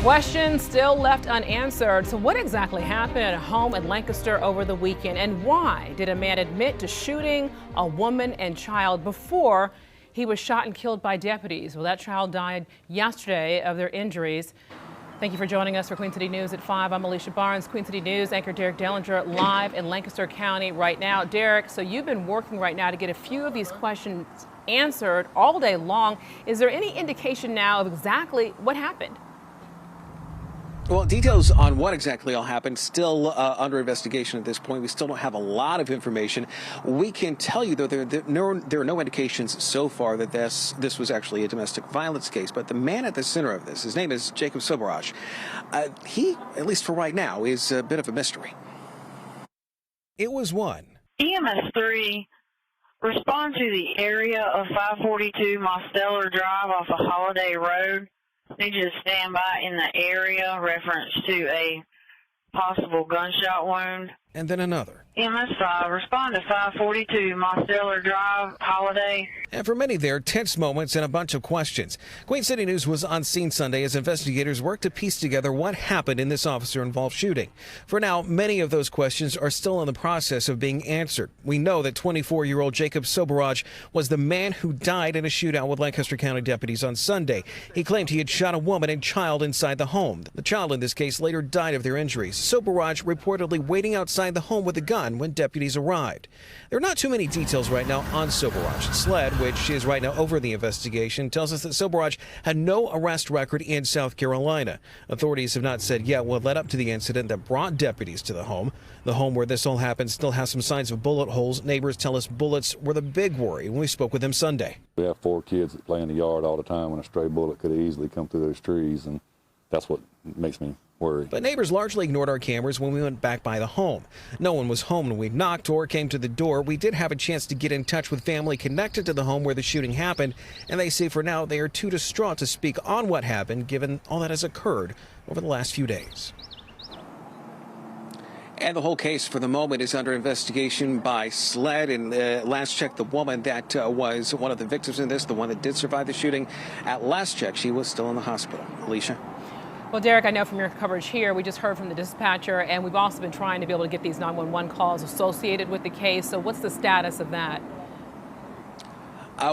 Questions still left unanswered. So what exactly happened at a home in Lancaster over the weekend? And why did a man admit to shooting a woman and child before he was shot and killed by deputies? Well, that child died yesterday of their injuries. Thank you for joining us for Queen City News at 5. I'm Alicia Barnes, Queen City News anchor Derek Dellinger live in Lancaster County right now. Derek, so you've been working right now to get a few of these questions answered all day long. Is there any indication now of exactly what happened? Well, details on what exactly all happened still under investigation at this point. We still don't have a lot of information. We can tell you, though, there are no indications so far that this was actually a domestic violence case. But the man at the center of this, his name is Jacob Soberaj. He, at least for right now, is a bit of a mystery. It was one. EMS 3, respond to the area of 542 Mosteller Drive off of Holiday Road. Need you to stand by in the area, reference to a possible gunshot wound. And then another. EMS 5, respond to 542 Mosteller Drive, Holiday. And for many there, tense moments and a bunch of questions. Queen City News was on scene Sunday as investigators worked to piece together what happened in this officer-involved shooting. For now, many of those questions are still in the process of being answered. We know that 24-year-old Jacob Soberaj was the man who died in a shootout with Lancaster County deputies on Sunday. He claimed he had shot a woman and child inside the home. The child in this case later died of their injuries. Soberaj reportedly waiting outside the home with a gun when deputies arrived. There are not too many details right now on Soberaj. SLED, which is right now over the investigation, tells us that Soberaj had no arrest record in South Carolina. Authorities have not said yet what led up to the incident that brought deputies to the home. The home where this all happened still has some signs of bullet holes. Neighbors tell us bullets were the big worry when we spoke with them Sunday. We have 4 kids that play in the yard all the time when a stray bullet could easily come through those trees, and that's what makes me worried. But neighbors largely ignored our cameras when we went back by the home. No one was home when we knocked or came to the door. We did have a chance to get in touch with family connected to the home where the shooting happened, and they say for now they are too distraught to speak on what happened given all that has occurred over the last few days. And the whole case for the moment is under investigation by SLED. And last check, the woman that was one of the victims in this, the one that did survive the shooting, at last check, she was still in the hospital. Alicia? Well, Derek, I know from your coverage here, we just heard from the dispatcher, and we've also been trying to be able to get these 911 calls associated with the case. So what's the status of that?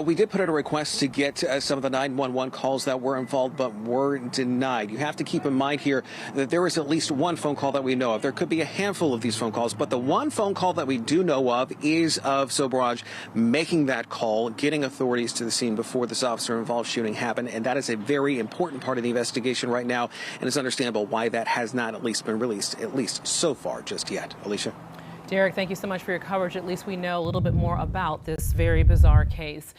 We did put out a request to get some of the 911 calls that were involved, but were denied. You have to keep in mind here that there is at least one phone call that we know of. There could be a handful of these phone calls, but the one phone call that we do know of is of Soberaj making that call, getting authorities to the scene before this officer-involved shooting happened, and that is a very important part of the investigation right now, and it's understandable why that has not at least been released, at least so far just yet. Alicia? Derek, thank you so much for your coverage. At least we know a little bit more about this very bizarre case.